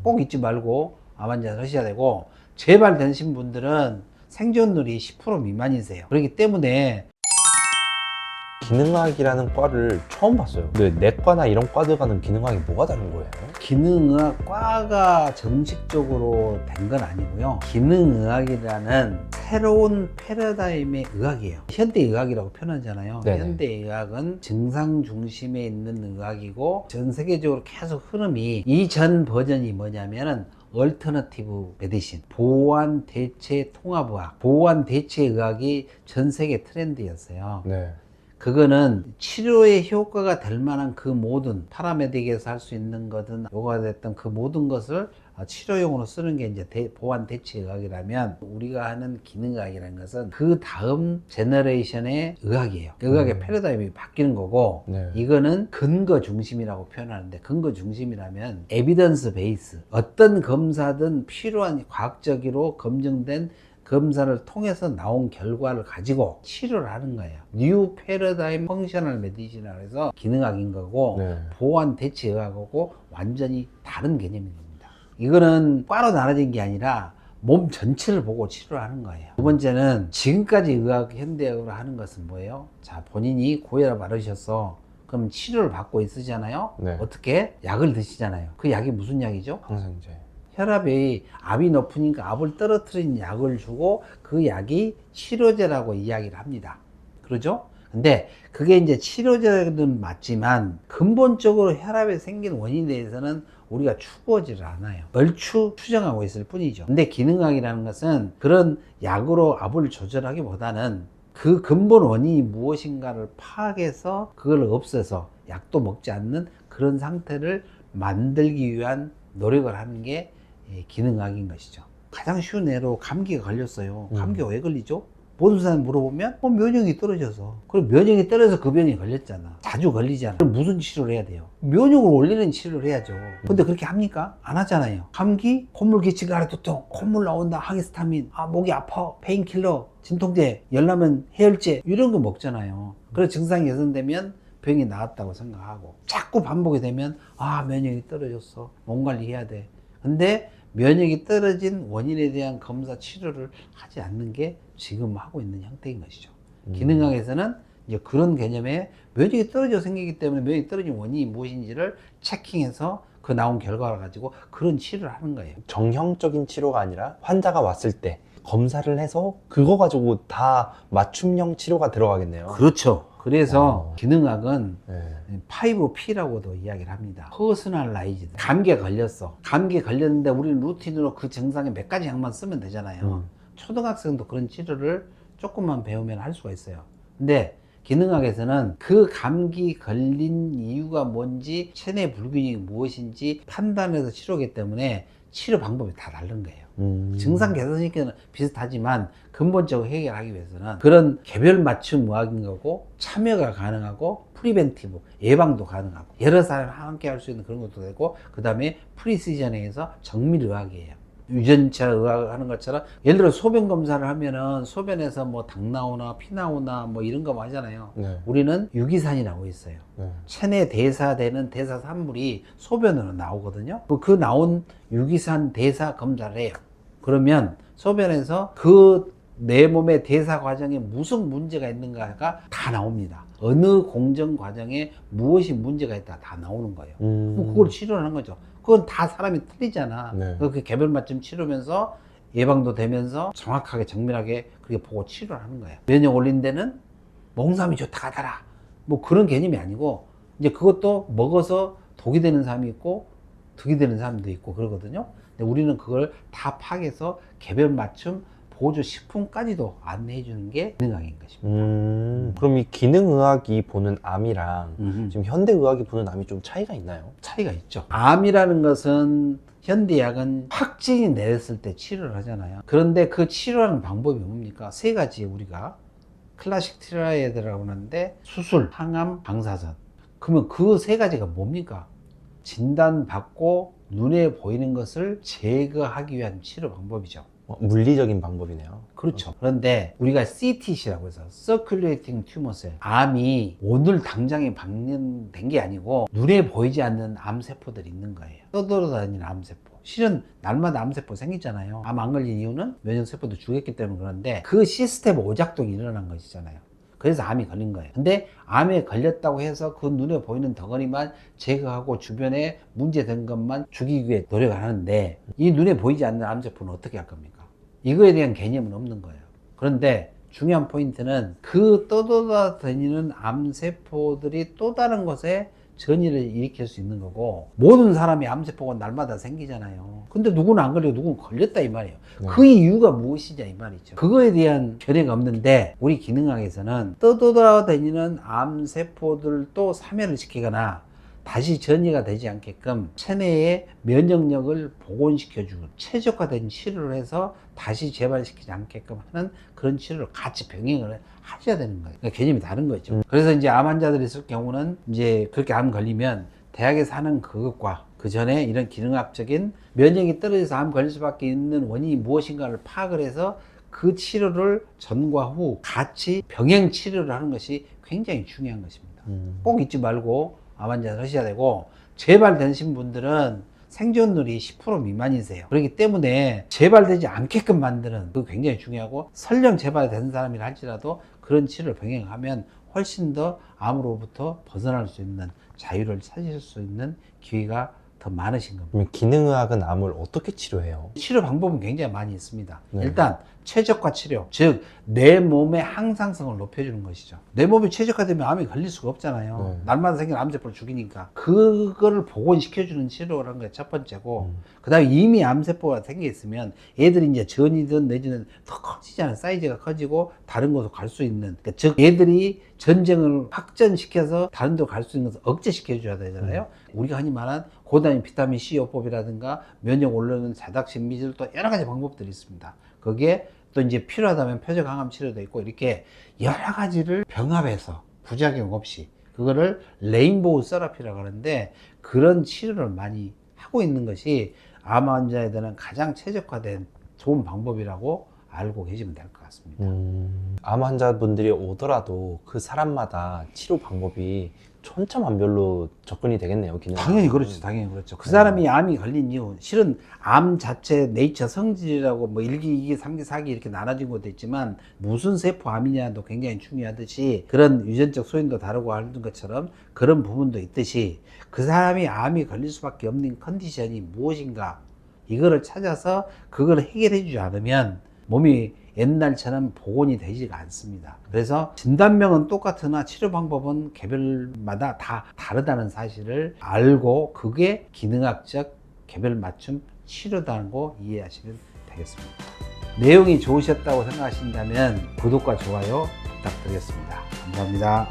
꼭 잊지 말고 암 환자를 하셔야 되고, 재발 되신 분들은 생존율이 10% 미만이세요. 그렇기 때문에 기능학이라는 과를 처음 봤어요. 근데 내과나 이런 과들과는 기능학이 뭐가 다른 거예요? 기능의학과가 정식적으로 된 건 아니고요. 기능의학이라는 새로운 패러다임의 의학이에요. 현대의학이라고 표현하잖아요. 네네. 현대의학은 증상 중심에 있는 의학이고, 전 세계적으로 계속 흐름이 이전 버전이 뭐냐면은 얼터너티브 메디신, 보완 대체 통합의학, 보완 대체 의학이 전 세계 트렌드였어요. 네. 그거는 치료에 효과가 될 만한 그 모든 파라메딕에서 할 수 있는 거든 요가 됐던 그 모든 것을 치료용으로 쓰는 게 이제 보완 대체 의학이라면, 우리가 하는 기능의학이라는 것은 그 다음 제너레이션의 의학이에요. 의학의 패러다임이 바뀌는 거고, 네. 이거는 근거 중심이라고 표현하는데, 근거 중심이라면 에비던스 베이스, 어떤 검사든 필요한 과학적으로 검증된 검사를 통해서 나온 결과를 가지고 치료를 하는 거예요. 뉴 패러다임 펑셔널 메디신이라고 해서 기능학인 거고, 네. 보완 대체 의학하고 완전히 다른 개념인 겁니다. 이거는 과로 나눠진 게 아니라 몸 전체를 보고 치료를 하는 거예요. 두 번째는 지금까지 의학, 현대의학으로 하는 것은 뭐예요? 자, 본인이 고혈압 앓으셨어. 그럼 치료를 받고 있으잖아요. 네. 어떻게? 약을 드시잖아요. 그 약이 무슨 약이죠? 항생제. 혈압이 압이 높으니까 압을 떨어뜨리는 약을 주고, 그 약이 치료제라고 이야기를 합니다. 그러죠? 근데 그게 이제 치료제는 맞지만 근본적으로 혈압이 생긴 원인에 대해서는 우리가 추구하지를 않아요. 얼추 추정하고 있을 뿐이죠. 근데 기능학이라는 것은 그런 약으로 압을 조절하기보다는 그 근본 원인이 무엇인가를 파악해서 그걸 없애서 약도 먹지 않는 그런 상태를 만들기 위한 노력을 하는 게 기능학인 것이죠. 가장 쉬운 예로 감기가 걸렸어요. 감기가 왜 걸리죠? 모든 사람 물어보면 면역이 떨어져서. 그럼 면역이 떨어져서 그 병이 걸렸잖아. 자주 걸리잖아. 그럼 무슨 치료를 해야 돼요? 면역을 올리는 치료를 해야죠. 근데 그렇게 합니까? 안 하잖아요. 감기, 콧물 기침, 가래 두통, 콧물 나온다, 항히스타민, 목이 아파, 페인킬러, 진통제, 열나면 해열제, 이런 거 먹잖아요. 그래서 증상이 개선되면 병이 나았다고 생각하고, 자꾸 반복이 되면 면역이 떨어졌어, 몸 관리해야 돼. 근데 면역이 떨어진 원인에 대한 검사 치료를 하지 않는 게 지금 하고 있는 형태인 것이죠. 기능학에서는 이제 그런 개념에 면역이 떨어져 생기기 때문에 면역이 떨어진 원인이 무엇인지를 체킹해서 그 나온 결과를 가지고 그런 치료를 하는 거예요. 정형적인 치료가 아니라 환자가 왔을 때 검사를 해서 그거 가지고 다 맞춤형 치료가 들어가겠네요. 그렇죠. 그래서 기능학은 네. 5P라고도 이야기를 합니다. 퍼스널라이즈드. 감기에 걸렸어. 감기에 걸렸는데 우리는 루틴으로 그 증상에 몇 가지 약만 쓰면 되잖아요. 초등학생도 그런 치료를 조금만 배우면 할 수가 있어요. 근데 기능학에서는 그 감기 걸린 이유가 뭔지, 체내 불균형이 무엇인지 판단해서 치료하기 때문에 치료 방법이 다 다른 거예요. 증상 개선시키는 비슷하지만 근본적으로 해결하기 위해서는 그런 개별 맞춤 의학인 거고, 참여가 가능하고, 프리벤티브, 예방도 가능하고, 여러 사람이 함께 할 수 있는 그런 것도 되고, 그 다음에 프리시전에서 정밀 의학이에요. 유전자 의학을 하는 것처럼, 예를 들어 소변 검사를 하면은 소변에서 뭐 당 나오나 피 나오나 뭐 이런 거 하잖아요. 네. 우리는 유기산이라고 있어요. 네. 체내 대사되는 대사 산물이 소변으로 나오거든요. 그 나온 유기산 대사 검사를 해요. 그러면 소변에서 그 내 몸의 대사 과정에 무슨 문제가 있는가가 다 나옵니다. 어느 공정 과정에 무엇이 문제가 있다 다 나오는 거예요. 그걸 치료를 하는 거죠. 그건 다 사람이 틀리잖아. 네. 그 개별 맞춤 치료면서 예방도 되면서 정확하게 정밀하게 그렇게 보고 치료를 하는 거예요. 면역 올린 데는 몽삼이 좋다 하더라, 뭐 그런 개념이 아니고, 이제 그것도 먹어서 독이 되는 사람이 있고 득이 되는 사람도 있고 그러거든요. 근데 우리는 그걸 다 파악해서 개별 맞춤 보조 식품까지도 안내해 주는 게 기능학인 것입니다. 그럼 이 기능의학이 보는 암이랑 지금 현대의학이 보는 암이 좀 차이가 있나요? 차이가 있죠. 암이라는 것은 현대약은 확진이 내렸을 때 치료를 하잖아요. 그런데 그 치료하는 방법이 뭡니까? 세 가지 우리가 클래식 트라이애드라고 하는데, 수술, 항암, 방사선. 그러면 그 세 가지가 뭡니까? 진단받고 눈에 보이는 것을 제거하기 위한 치료 방법이죠. 물리적인 방법이네요. 그렇죠. 그런데 우리가 CTC라고 해서 Circulating Tumor Cell, 암이 오늘 당장에 방연된 게 아니고 눈에 보이지 않는 암세포들이 있는 거예요. 떠돌아다니는 암세포, 실은 날마다 암세포 생기잖아요. 암 안 걸린 이유는 면역세포도 죽였기 때문에 그런데 그 시스템 오작동이 일어난 것이잖아요. 그래서 암이 걸린 거예요. 근데 암에 걸렸다고 해서 그 눈에 보이는 덩어리만 제거하고 주변에 문제된 것만 죽이기 위해 노력을 하는데 이 눈에 보이지 않는 암세포는 어떻게 할 겁니까? 이거에 대한 개념은 없는 거예요. 그런데 중요한 포인트는 그 떠돌아다니는 암세포들이 또 다른 것에 전이를 일으킬 수 있는 거고, 모든 사람이 암세포가 날마다 생기잖아요. 근데 누구는 안 걸리고 누구는 걸렸다 이 말이에요. 그 이유가 무엇이냐 이 말이죠. 그거에 대한 견해가 없는데 우리 기능학에서는 떠돌아다니는 암세포들도 사멸을 시키거나 다시 전이가 되지 않게끔 체내의 면역력을 복원시켜주고 최적화된 치료를 해서 다시 재발시키지 않게끔 하는 그런 치료를 같이 병행을 하셔야 되는 거예요. 그러니까 개념이 다른 거죠. 그래서 이제 암 환자들이 있을 경우는 이제 그렇게 암 걸리면 대학에 사는 그것과 그 전에 이런 기능학적인 면역이 떨어져서 암 걸릴 수밖에 있는 원인이 무엇인가를 파악을 해서 그 치료를 전과 후 같이 병행 치료를 하는 것이 굉장히 중요한 것입니다. 꼭 잊지 말고 암 환자를 하셔야 되고, 재발되신 분들은 생존율이 10% 미만이세요. 그렇기 때문에 재발되지 않게끔 만드는 그거 굉장히 중요하고, 설령 재발된 사람이라 할지라도 그런 치료를 병행하면 훨씬 더 암으로부터 벗어날 수 있는 자유를 찾으실 수 있는 기회가 더 많으신 겁니다. 그러면 기능의학은 암을 어떻게 치료해요? 치료 방법은 굉장히 많이 있습니다. 네. 일단 최적화 치료, 즉 내 몸의 항상성을 높여주는 것이죠. 내 몸이 최적화되면 암이 걸릴 수가 없잖아요. 네. 날마다 생기는 암세포를 죽이니까 그거를 복원시켜주는 치료라는 게 첫 번째고, 그 다음에 이미 암세포가 생겨 있으면 얘들이 이제 전이든 내지는 더 커지잖아요. 사이즈가 커지고 다른 곳으로 갈 수 있는, 그러니까 즉 얘들이 전쟁을 확전시켜서 다른 데로 갈 수 있는 것을 억제시켜줘야 되잖아요. 우리가 흔히 말하는 고단위 비타민 C 요법이라든가 면역 올려놓는 자닥신 미술, 또 여러 가지 방법들이 있습니다. 거기에 또 이제 필요하다면 표적 항암 치료도 있고, 이렇게 여러 가지를 병합해서 부작용 없이, 그거를 레인보우 세라피라고 하는데, 그런 치료를 많이 하고 있는 것이 암 환자에 대한 가장 최적화된 좋은 방법이라고 알고 계시면 될 것 같습니다. 암 환자분들이 오더라도 그 사람마다 치료 방법이 천차만별로 접근이 되겠네요. 당연히 그렇죠. 당연히 그렇죠. 그 사람이 암이 걸린 이유, 실은 암 자체 네이처 성질이라고 뭐 1기, 2기, 3기, 4기 이렇게 나눠진 것도 있지만, 무슨 세포 암이냐도 굉장히 중요하듯이, 그런 유전적 소인도 다르고 하는 것처럼 그런 부분도 있듯이, 그 사람이 암이 걸릴 수밖에 없는 컨디션이 무엇인가, 이거를 찾아서 그걸 해결해 주지 않으면 몸이 옛날처럼 복원이 되지가 않습니다. 그래서 진단명은 똑같으나 치료 방법은 개별마다 다 다르다는 사실을 알고, 그게 기능학적 개별 맞춤 치료다는 거 이해하시면 되겠습니다. 내용이 좋으셨다고 생각하신다면 구독과 좋아요 부탁드리겠습니다. 감사합니다.